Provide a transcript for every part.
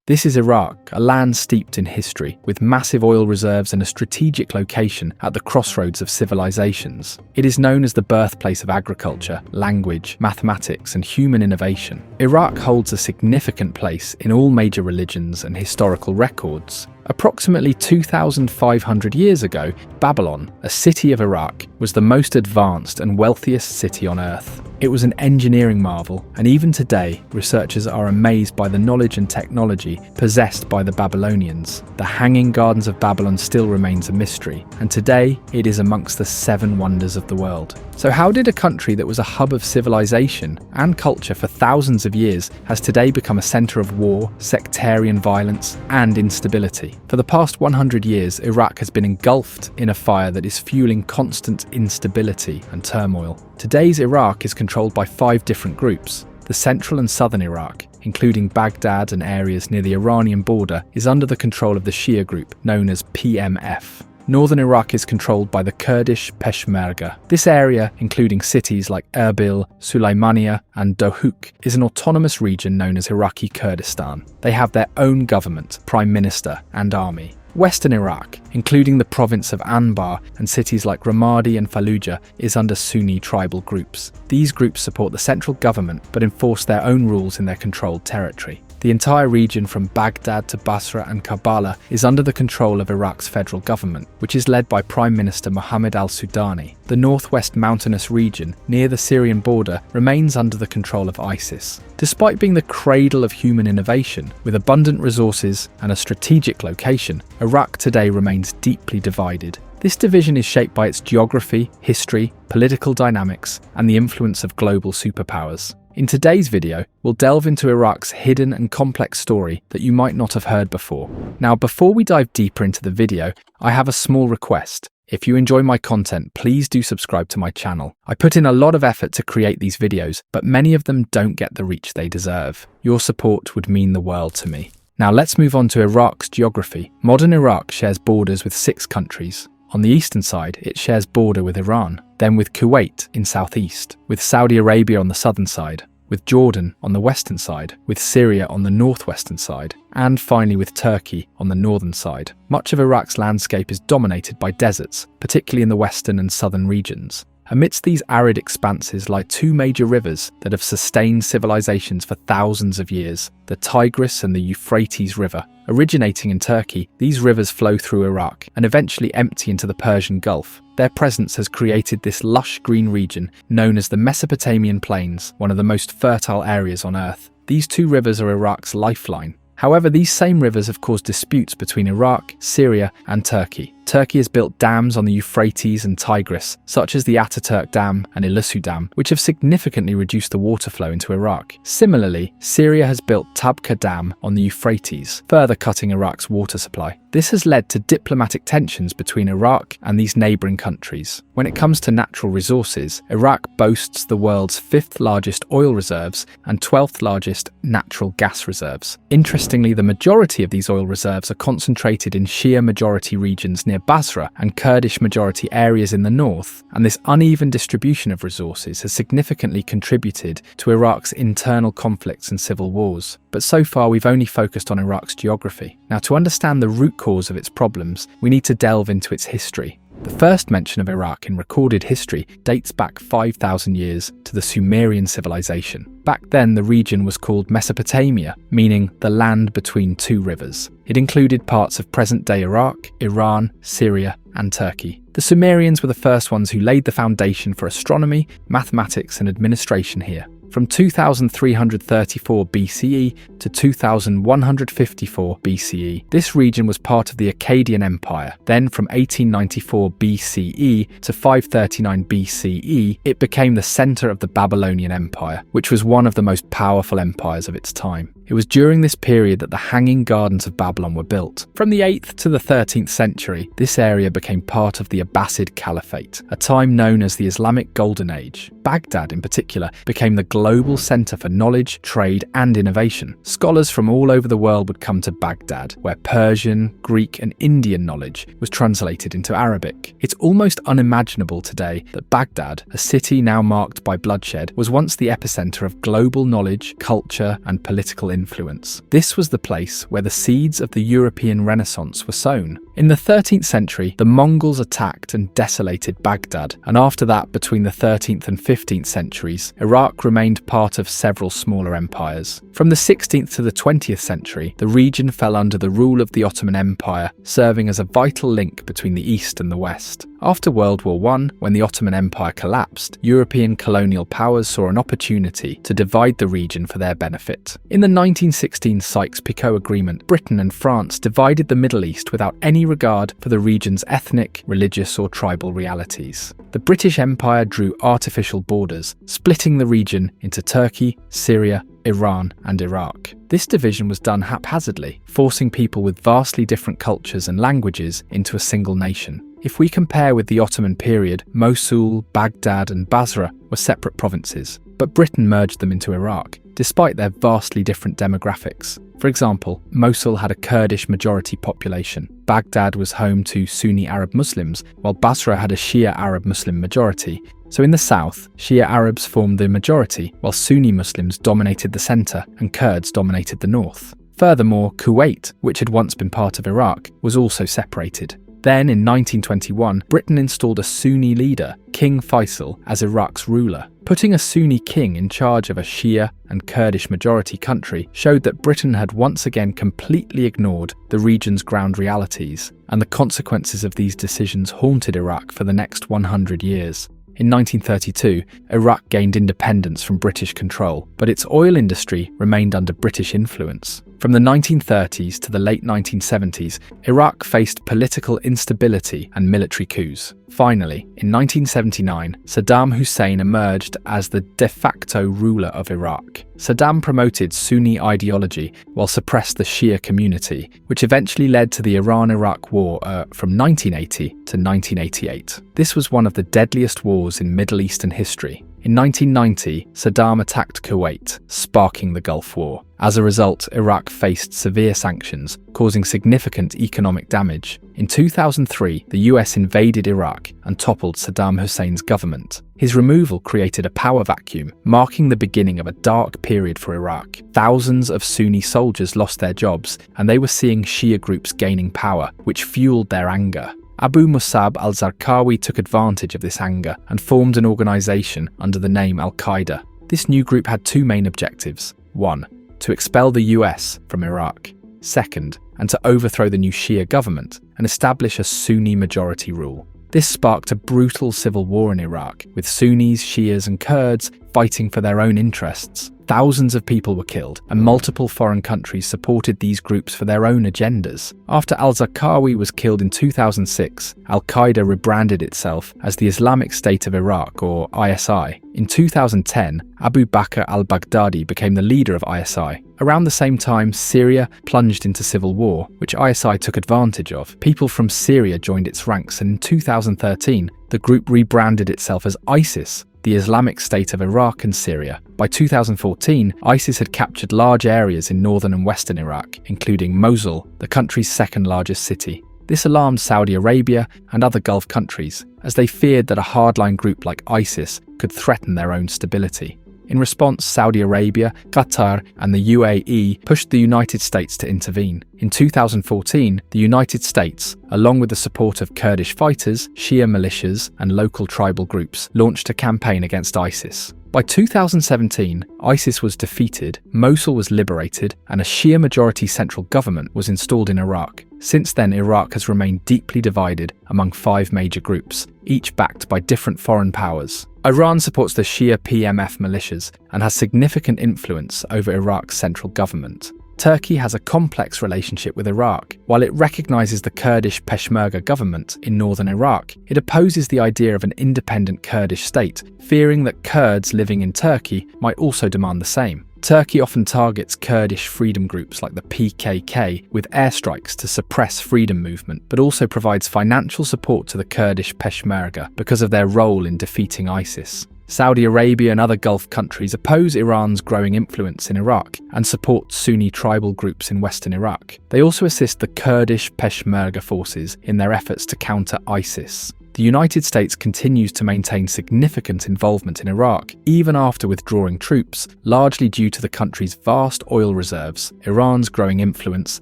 This is Iraq, a land steeped in history, with massive oil reserves and a strategic location at the crossroads of civilizations. It is known as the birthplace of agriculture, language, mathematics, and human innovation. Iraq holds a significant place in all major religions and historical records. Approximately 2,500 years ago, Babylon, a city of Iraq, was the most advanced and wealthiest city on Earth. It was an engineering marvel, and even today, researchers are amazed by the knowledge and technology possessed by the Babylonians. The Hanging Gardens of Babylon still remains a mystery, and today it is amongst the 7 wonders of the world. So how did a country that was a hub of civilization and culture for thousands of years has today become a center of war, sectarian violence, and instability? For the past 100 years, Iraq has been engulfed in a fire that is fueling constant instability and turmoil. Today's Iraq is controlled by 5 different groups. The central and southern Iraq, including Baghdad and areas near the Iranian border, is under the control of the Shia group, known as PMF. Northern Iraq is controlled by the Kurdish Peshmerga. This area, including cities like Erbil, Sulaimania, and Dohuk, is an autonomous region known as Iraqi Kurdistan. They have their own government, prime minister, and army. Western Iraq, including the province of Anbar and cities like Ramadi and Fallujah, is under Sunni tribal groups. These groups support the central government but enforce their own rules in their controlled territory. The entire region from Baghdad to Basra and Karbala is under the control of Iraq's federal government, which is led by Prime Minister Mohammed al-Sudani. The northwest mountainous region, near the Syrian border, remains under the control of ISIS. Despite being the cradle of human innovation, with abundant resources and a strategic location, Iraq today remains deeply divided. This division is shaped by its geography, history, political dynamics, and the influence of global superpowers. In today's video, we'll delve into Iraq's hidden and complex story that you might not have heard before. Now, before we dive deeper into the video, I have a small request. If you enjoy my content, please do subscribe to my channel. I put in a lot of effort to create these videos, but many of them don't get the reach they deserve. Your support would mean the world to me. Now let's move on to Iraq's geography. Modern Iraq shares borders with 6 countries. On the eastern side, it shares border with Iran, then with Kuwait in southeast, with Saudi Arabia on the southern side, with Jordan on the western side, with Syria on the northwestern side, and finally with Turkey on the northern side. Much of Iraq's landscape is dominated by deserts, particularly in the western and southern regions. Amidst these arid expanses lie 2 major rivers that have sustained civilizations for thousands of years, the Tigris and the Euphrates River. Originating in Turkey, these rivers flow through Iraq and eventually empty into the Persian Gulf. Their presence has created this lush green region known as the Mesopotamian Plains, one of the most fertile areas on Earth. These 2 rivers are Iraq's lifeline. However, these same rivers have caused disputes between Iraq, Syria, and Turkey. Turkey has built dams on the Euphrates and Tigris, such as the Ataturk Dam and Ilissu Dam, which have significantly reduced the water flow into Iraq. Similarly, Syria has built Tabqa Dam on the Euphrates, further cutting Iraq's water supply. This has led to diplomatic tensions between Iraq and these neighbouring countries. When it comes to natural resources, Iraq boasts the world's 5th largest oil reserves and 12th largest natural gas reserves. Interestingly, the majority of these oil reserves are concentrated in Shia majority regions near Basra and Kurdish majority areas in the north, and this uneven distribution of resources has significantly contributed to Iraq's internal conflicts and civil wars. But so far we've only focused on Iraq's geography. Now, to understand the root cause of its problems, we need to delve into its history. The first mention of Iraq in recorded history dates back 5,000 years to the Sumerian civilization. Back then, the region was called Mesopotamia, meaning the land between 2 rivers. It included parts of present-day Iraq, Iran, Syria, and Turkey. The Sumerians were the first ones who laid the foundation for astronomy, mathematics, and administration here. From 2334 BCE to 2154 BCE, this region was part of the Akkadian Empire. Then from 1894 BCE to 539 BCE, it became the center of the Babylonian Empire, which was one of the most powerful empires of its time. It was during this period that the Hanging Gardens of Babylon were built. From the 8th to the 13th century, this area became part of the Abbasid Caliphate, a time known as the Islamic Golden Age. Baghdad, in particular, became the global center for knowledge, trade, and innovation. Scholars from all over the world would come to Baghdad, where Persian, Greek, and Indian knowledge was translated into Arabic. It's almost unimaginable today that Baghdad, a city now marked by bloodshed, was once the epicenter of global knowledge, culture, and political influence. This was the place where the seeds of the European Renaissance were sown. In the 13th century, the Mongols attacked and desolated Baghdad, and after that, between the 13th and 15th centuries, Iraq remained part of several smaller empires. From the 16th to the 20th century, the region fell under the rule of the Ottoman Empire, serving as a vital link between the East and the West. After World War I, when the Ottoman Empire collapsed, European colonial powers saw an opportunity to divide the region for their benefit. In the 1916 Sykes-Picot Agreement, Britain and France divided the Middle East without any regard for the region's ethnic, religious or tribal realities. The British Empire drew artificial borders, splitting the region into Turkey, Syria, Iran and Iraq. This division was done haphazardly, forcing people with vastly different cultures and languages into a single nation. If we compare with the Ottoman period, Mosul, Baghdad and Basra were separate provinces, but Britain merged them into Iraq, despite their vastly different demographics. For example, Mosul had a Kurdish majority population, Baghdad was home to Sunni Arab Muslims, while Basra had a Shia Arab Muslim majority. So in the south, Shia Arabs formed the majority, while Sunni Muslims dominated the centre and Kurds dominated the north. Furthermore, Kuwait, which had once been part of Iraq, was also separated. Then, in 1921, Britain installed a Sunni leader, King Faisal, as Iraq's ruler. Putting a Sunni king in charge of a Shia and Kurdish majority country showed that Britain had once again completely ignored the region's ground realities, and the consequences of these decisions haunted Iraq for the next 100 years. In 1932, Iraq gained independence from British control, but its oil industry remained under British influence. From the 1930s to the late 1970s, Iraq faced political instability and military coups. Finally, in 1979, Saddam Hussein emerged as the de facto ruler of Iraq. Saddam promoted Sunni ideology while suppressed the Shia community, which eventually led to the Iran-Iraq War from 1980 to 1988. This was one of the deadliest wars in Middle Eastern history. In 1990, Saddam attacked Kuwait, sparking the Gulf War. As a result, Iraq faced severe sanctions, causing significant economic damage. In 2003, the US invaded Iraq and toppled Saddam Hussein's government. His removal created a power vacuum, marking the beginning of a dark period for Iraq. Thousands of Sunni soldiers lost their jobs, and they were seeing Shia groups gaining power, which fueled their anger. Abu Musab al-Zarqawi took advantage of this anger and formed an organization under the name Al-Qaeda. This new group had two main objectives. 1. To expel the US from Iraq. 2. And to overthrow the new Shia government and establish a Sunni majority rule. This sparked a brutal civil war in Iraq, with Sunnis, Shias and Kurds fighting for their own interests. Thousands of people were killed, and multiple foreign countries supported these groups for their own agendas. After al-Zarqawi was killed in 2006, Al-Qaeda rebranded itself as the Islamic State of Iraq, or ISI. In 2010, Abu Bakr al-Baghdadi became the leader of ISI. Around the same time, Syria plunged into civil war, which ISI took advantage of. People from Syria joined its ranks, and in 2013, the group rebranded itself as ISIS, the Islamic State of Iraq and Syria. By 2014, ISIS had captured large areas in northern and western Iraq, including Mosul, the country's second largest city. This alarmed Saudi Arabia and other Gulf countries, as they feared that a hardline group like ISIS could threaten their own stability. In response, Saudi Arabia, Qatar and the UAE pushed the United States to intervene. In 2014, the United States, along with the support of Kurdish fighters, Shia militias and local tribal groups, launched a campaign against ISIS. By 2017, ISIS was defeated, Mosul was liberated, and a Shia-majority central government was installed in Iraq. Since then, Iraq has remained deeply divided among 5 major groups, each backed by different foreign powers. Iran supports the Shia PMF militias and has significant influence over Iraq's central government. Turkey has a complex relationship with Iraq. While it recognizes the Kurdish Peshmerga government in northern Iraq, it opposes the idea of an independent Kurdish state, fearing that Kurds living in Turkey might also demand the same. Turkey often targets Kurdish freedom groups like the PKK with airstrikes to suppress freedom movement, but also provides financial support to the Kurdish Peshmerga because of their role in defeating ISIS. Saudi Arabia and other Gulf countries oppose Iran's growing influence in Iraq and support Sunni tribal groups in western Iraq. They also assist the Kurdish Peshmerga forces in their efforts to counter ISIS. The United States continues to maintain significant involvement in Iraq, even after withdrawing troops, largely due to the country's vast oil reserves, Iran's growing influence,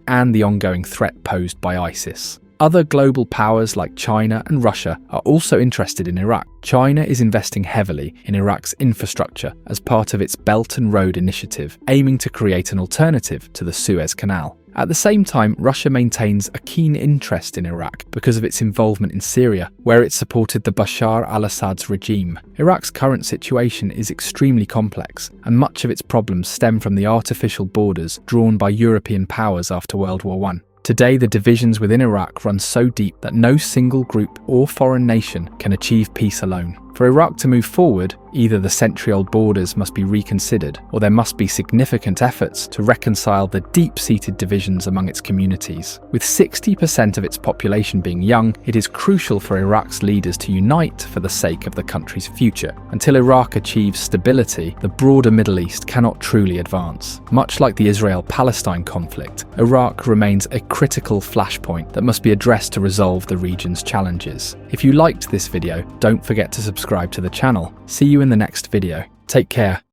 and the ongoing threat posed by ISIS. Other global powers like China and Russia are also interested in Iraq. China is investing heavily in Iraq's infrastructure as part of its Belt and Road Initiative, aiming to create an alternative to the Suez Canal. At the same time, Russia maintains a keen interest in Iraq because of its involvement in Syria, where it supported the Bashar al-Assad's regime. Iraq's current situation is extremely complex, and much of its problems stem from the artificial borders drawn by European powers after World War I. Today, the divisions within Iraq run so deep that no single group or foreign nation can achieve peace alone. For Iraq to move forward, either the century-old borders must be reconsidered, or there must be significant efforts to reconcile the deep-seated divisions among its communities. With 60% of its population being young, it is crucial for Iraq's leaders to unite for the sake of the country's future. Until Iraq achieves stability, the broader Middle East cannot truly advance. Much like the Israel-Palestine conflict, Iraq remains a critical flashpoint that must be addressed to resolve the region's challenges. If you liked this video, don't forget to subscribe to the channel. See you in the next video. Take care.